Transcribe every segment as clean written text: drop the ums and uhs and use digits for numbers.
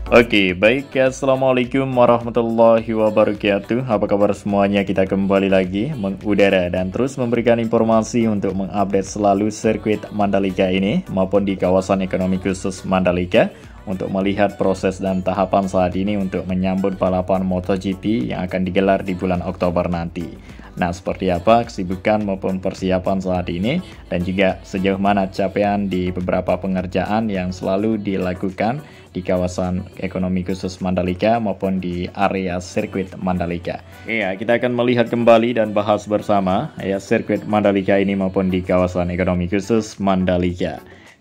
Oke, baik. Assalamualaikum warahmatullahi wabarakatuh. Apa kabar semuanya? Kita kembali lagi mengudara dan terus memberikan informasi untuk mengupdate selalu sirkuit Mandalika ini maupun di kawasan ekonomi khusus Mandalika untuk melihat proses dan tahapan saat ini untuk menyambut balapan MotoGP yang akan digelar di bulan Oktober nanti. Nah, seperti apa kesibukan maupun persiapan saat ini dan juga sejauh mana capaian di beberapa pengerjaan yang selalu dilakukan di kawasan ekonomi khusus Mandalika maupun di area sirkuit Mandalika. Iya, kita akan melihat kembali dan bahas bersama ya sirkuit Mandalika ini maupun di kawasan ekonomi khusus Mandalika.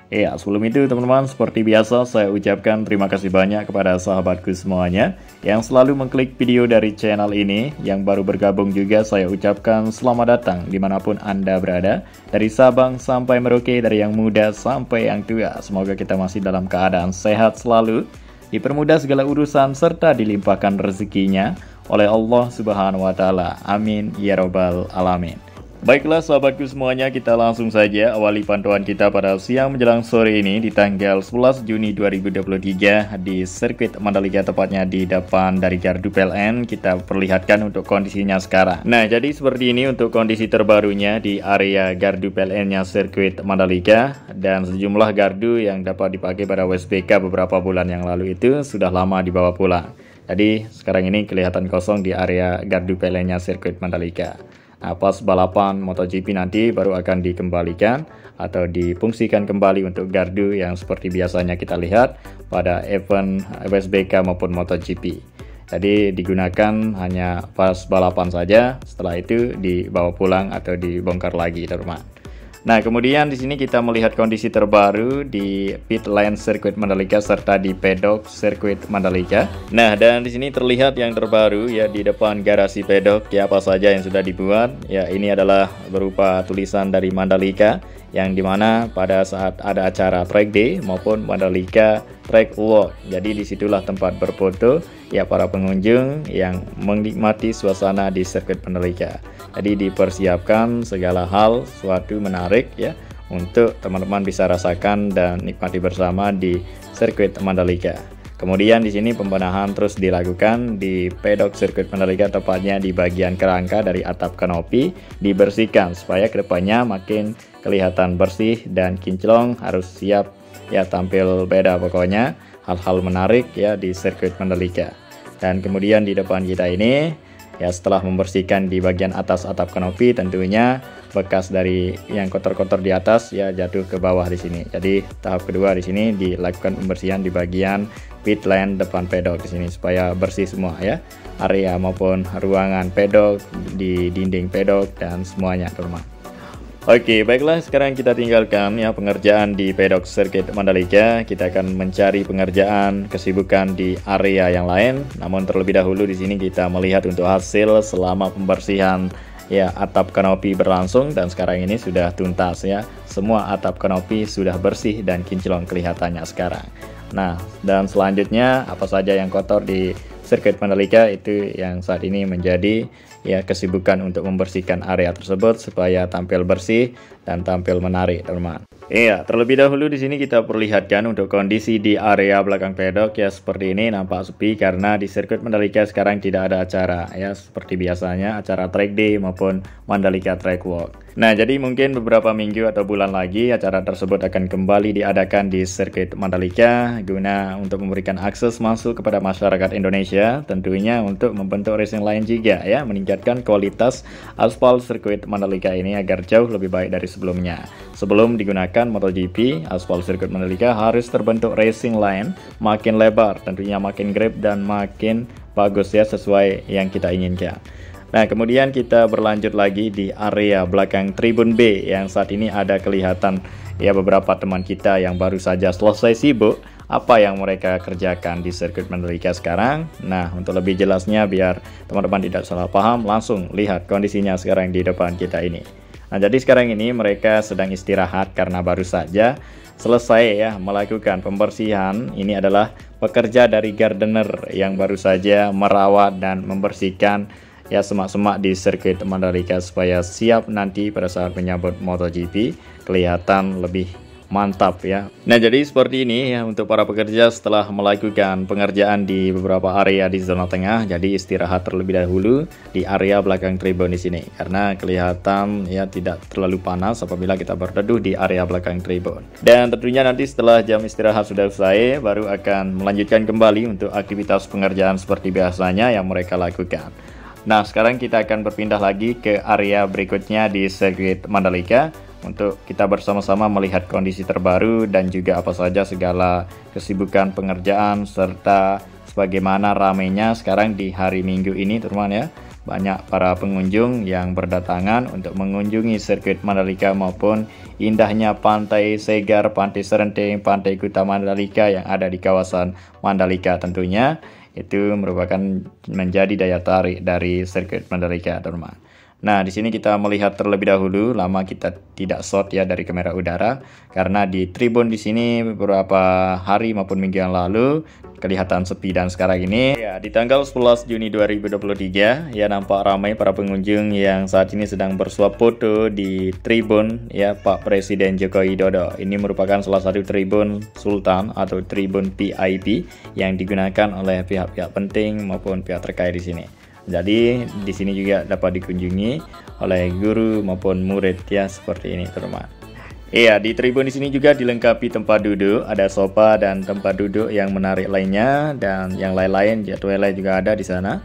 Ya, sebelum itu teman-teman, seperti biasa saya ucapkan terima kasih banyak kepada sahabatku semuanya yang selalu mengklik video dari channel ini. Yang baru bergabung juga saya ucapkan selamat datang dimanapun Anda berada, dari Sabang sampai Merauke, dari yang muda sampai yang tua. Semoga kita masih dalam keadaan sehat selalu, dipermudah segala urusan serta dilimpahkan rezekinya oleh Allah Subhanahu wa Ta'ala. Amin ya Rabbal Alamin. Baiklah sahabatku semuanya, kita langsung saja awali pantauan kita pada siang menjelang sore ini di tanggal 11 Juni 2023 di sirkuit Mandalika, tepatnya di depan dari gardu PLN. Kita perlihatkan untuk kondisinya sekarang. Nah, jadi seperti ini untuk kondisi terbarunya di area gardu PLN-nya sirkuit Mandalika, dan sejumlah gardu yang dapat dipakai pada WSBK beberapa bulan yang lalu itu sudah lama dibawa pulang. Jadi sekarang ini kelihatan kosong di area gardu PLN-nya sirkuit Mandalika. Nah, pas balapan MotoGP nanti baru akan dikembalikan atau difungsikan kembali untuk gardu yang seperti biasanya kita lihat pada event WSBK maupun MotoGP. Jadi digunakan hanya pas balapan saja, setelah itu dibawa pulang atau dibongkar lagi, teman-teman. Nah, kemudian di sini kita melihat kondisi terbaru di pit lane sirkuit Mandalika serta di pedok sirkuit Mandalika. Nah, dan di sini terlihat yang terbaru ya di depan garasi pedok ya, apa saja yang sudah dibuat. Ya, ini adalah berupa tulisan dari Mandalika yang dimana pada saat ada acara track day maupun Mandalika track walk. Jadi disitulah tempat berfoto ya para pengunjung yang menikmati suasana di sirkuit Mandalika. Jadi dipersiapkan segala hal suatu menarik ya untuk teman-teman bisa rasakan dan nikmati bersama di sirkuit Mandalika. Kemudian di sini pembenahan terus dilakukan di pedok sirkuit Mandalika, tepatnya di bagian kerangka dari atap kanopi dibersihkan supaya kedepannya makin kelihatan bersih dan kinclong, harus siap ya tampil beda pokoknya, hal-hal menarik ya di sirkuit Mandalika. Dan kemudian di depan kita ini ya setelah membersihkan di bagian atas atap kanopi, tentunya bekas dari yang kotor-kotor di atas ya jatuh ke bawah di sini. Jadi tahap kedua di sini dilakukan pembersihan di bagian pit lane depan pedok di sini supaya bersih semua ya, area maupun ruangan pedok, di dinding pedok dan semuanya, teman-teman. Oke, baiklah, sekarang kita tinggalkan ya pengerjaan di pedok sirkuit Mandalika. Kita akan mencari pengerjaan kesibukan di area yang lain. Namun terlebih dahulu di sini kita melihat untuk hasil selama pembersihan ya atap kanopi berlangsung, dan sekarang ini sudah tuntas ya. Semua atap kanopi sudah bersih dan kinclong kelihatannya sekarang. Nah, dan selanjutnya apa saja yang kotor di sirkuit Mandalika itu yang saat ini menjadi ya kesibukan untuk membersihkan area tersebut supaya tampil bersih dan tampil menarik, teman-teman. Iya, terlebih dahulu di sini kita perlihatkan untuk kondisi di area belakang pedok ya, seperti ini nampak sepi karena di sirkuit Mandalika sekarang tidak ada acara ya seperti biasanya acara track day maupun Mandalika track walk. Nah, jadi mungkin beberapa minggu atau bulan lagi acara tersebut akan kembali diadakan di sirkuit Mandalika guna untuk memberikan akses masuk kepada masyarakat Indonesia, tentunya untuk membentuk racing line juga ya, meningkatkan kualitas aspal sirkuit Mandalika ini agar jauh lebih baik dari sebelumnya. Sebelum digunakan MotoGP, aspal sirkuit Mandalika harus terbentuk racing line makin lebar, tentunya makin grip dan makin bagus ya sesuai yang kita inginkan. Nah, kemudian kita berlanjut lagi di area belakang Tribun B yang saat ini ada kelihatan ya beberapa teman kita yang baru saja selesai sibuk apa yang mereka kerjakan di sirkuit Mandalika sekarang. Nah, untuk lebih jelasnya biar teman-teman tidak salah paham, langsung lihat kondisinya sekarang di depan kita ini. Nah, jadi sekarang ini mereka sedang istirahat karena baru saja selesai ya melakukan pembersihan. Ini adalah pekerja dari gardener yang baru saja merawat dan membersihkan ya semak-semak di sirkuit Mandalika supaya siap nanti pada saat menyambut MotoGP kelihatan lebih mantap ya. Nah, jadi seperti ini ya untuk para pekerja setelah melakukan pengerjaan di beberapa area di zona tengah, jadi istirahat terlebih dahulu di area belakang tribun di sini karena kelihatan ya tidak terlalu panas apabila kita berteduh di area belakang tribun. Dan tentunya nanti setelah jam istirahat sudah usai baru akan melanjutkan kembali untuk aktivitas pengerjaan seperti biasanya yang mereka lakukan. Nah, sekarang kita akan berpindah lagi ke area berikutnya di sirkuit Mandalika untuk kita bersama-sama melihat kondisi terbaru dan juga apa saja segala kesibukan pengerjaan serta sebagaimana ramainya sekarang di hari Minggu ini teman-teman ya. Banyak para pengunjung yang berdatangan untuk mengunjungi sirkuit Mandalika maupun indahnya Pantai Segar, Pantai Serenteng, Pantai Kuta Mandalika yang ada di kawasan Mandalika tentunya. Itu merupakan menjadi daya tarik dari sirkuit Mandalika teman-teman. Nah, di sini kita melihat terlebih dahulu, lama kita tidak shot ya dari kamera udara karena di tribun di sini beberapa hari maupun minggu yang lalu kelihatan sepi dan sekarang ini ya di tanggal 11 Juni 2023 ya nampak ramai para pengunjung yang saat ini sedang bersuap foto di tribun ya Pak Presiden Joko Widodo. Ini merupakan salah satu tribun Sultan atau tribun VIP yang digunakan oleh pihak-pihak penting maupun pihak terkait di sini. Jadi di sini juga dapat dikunjungi oleh guru maupun murid ya seperti ini teman-teman. Iya, di tribun di sini juga dilengkapi tempat duduk, ada sofa dan tempat duduk yang menarik lainnya dan yang lain-lain, toilet juga ada di sana.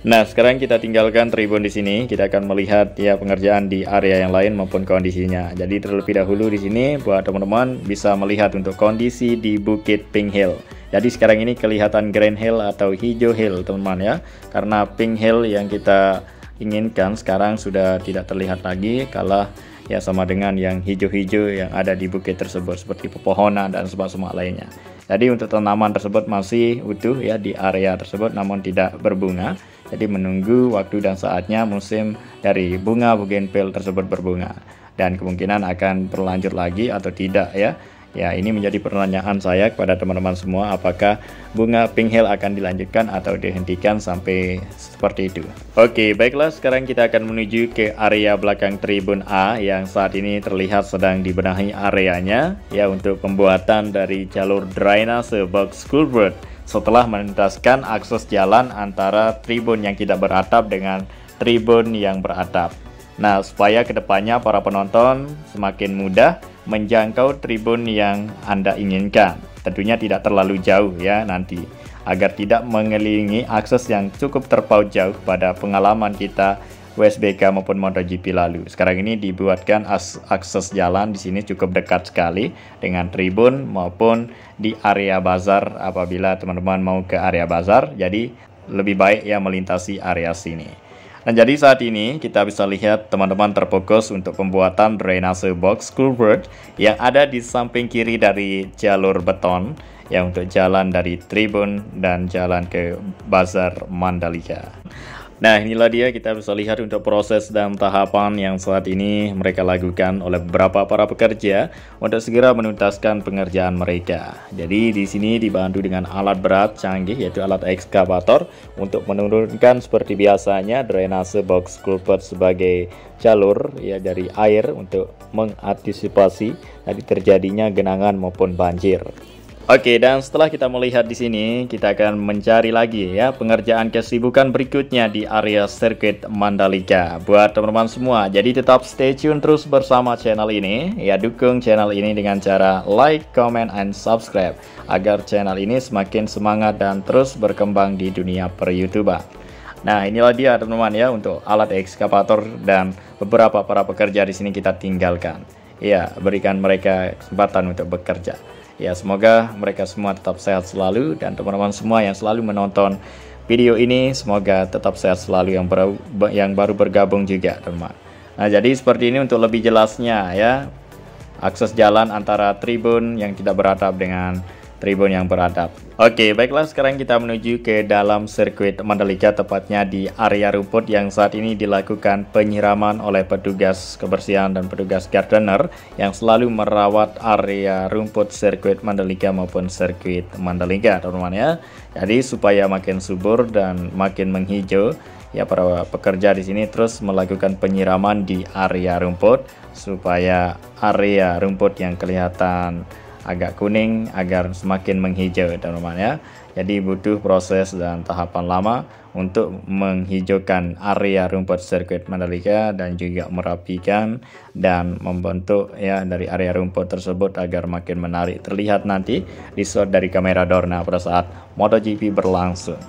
Nah, sekarang kita tinggalkan tribun di sini, kita akan melihat ya pengerjaan di area yang lain maupun kondisinya. Jadi terlebih dahulu di sini buat teman-teman bisa melihat untuk kondisi di Bukit Pink Hill. Jadi sekarang ini kelihatan Green Hill atau hijau hill teman-teman ya. Karena Pink Hill yang kita inginkan sekarang sudah tidak terlihat lagi kalah ya sama dengan yang hijau-hijau yang ada di bukit tersebut seperti pepohonan dan semak-semak lainnya. Jadi untuk tanaman tersebut masih utuh ya di area tersebut namun tidak berbunga. Jadi menunggu waktu dan saatnya musim dari bunga bougainville tersebut berbunga. Dan kemungkinan akan berlanjut lagi atau tidak ya. Ya, ini menjadi pertanyaan saya kepada teman-teman semua, apakah bunga Pink Hill akan dilanjutkan atau dihentikan sampai seperti itu. Oke, baiklah sekarang kita akan menuju ke area belakang Tribun A yang saat ini terlihat sedang dibenahi areanya ya untuk pembuatan dari jalur drainase box culvert setelah menuntaskan akses jalan antara tribun yang tidak beratap dengan tribun yang beratap. Nah, supaya kedepannya para penonton semakin mudah menjangkau tribun yang Anda inginkan. Tentunya tidak terlalu jauh ya nanti, agar tidak mengelilingi akses yang cukup terpaut jauh pada pengalaman kita WSBK maupun MotoGP lalu. Sekarang ini dibuatkan akses jalan di sini cukup dekat sekali dengan tribun maupun di area bazar apabila teman-teman mau ke area bazar. Jadi lebih baik ya melintasi area sini. Nah, jadi saat ini kita bisa lihat teman-teman terfokus untuk pembuatan drainase box culvert yang ada di samping kiri dari jalur beton ya untuk jalan dari tribun dan jalan ke bazar Mandalika. Nah, inilah dia kita bisa lihat untuk proses dan tahapan yang saat ini mereka lakukan oleh beberapa para pekerja untuk segera menuntaskan pengerjaan mereka. Jadi di sini dibantu dengan alat berat canggih yaitu alat ekskavator untuk menurunkan seperti biasanya drainase box culvert sebagai jalur ya dari air untuk mengantisipasi dari terjadinya genangan maupun banjir. Oke, dan setelah kita melihat di sini, kita akan mencari lagi ya pengerjaan kesibukan berikutnya di area sirkuit Mandalika. Buat teman-teman semua, jadi tetap stay tune terus bersama channel ini. Ya, dukung channel ini dengan cara like, comment, and subscribe agar channel ini semakin semangat dan terus berkembang di dunia per-YouTuber. Nah, inilah dia teman-teman ya untuk alat ekskavator dan beberapa para pekerja di sini kita tinggalkan. Ya, berikan mereka kesempatan untuk bekerja. Ya, semoga mereka semua tetap sehat selalu dan teman-teman semua yang selalu menonton video ini semoga tetap sehat selalu yang baru bergabung juga, teman-teman. Nah, jadi seperti ini untuk lebih jelasnya ya akses jalan antara tribun yang tidak beratap dengan tribun yang beratap. Oke, baiklah sekarang kita menuju ke dalam sirkuit Mandalika, tepatnya di area rumput yang saat ini dilakukan penyiraman oleh petugas kebersihan dan petugas gardener yang selalu merawat area rumput sirkuit Mandalika maupun sirkuit Mandalika, teman-teman ya. Jadi supaya makin subur dan makin menghijau ya para pekerja di sini terus melakukan penyiraman di area rumput supaya area rumput yang kelihatan agak kuning agar semakin menghijau teman-teman ya. Jadi butuh proses dan tahapan lama untuk menghijaukan area rumput sirkuit Mandalika dan juga merapikan dan membentuk ya dari area rumput tersebut agar makin menarik terlihat nanti di shot dari kamera Dorna pada saat MotoGP berlangsung.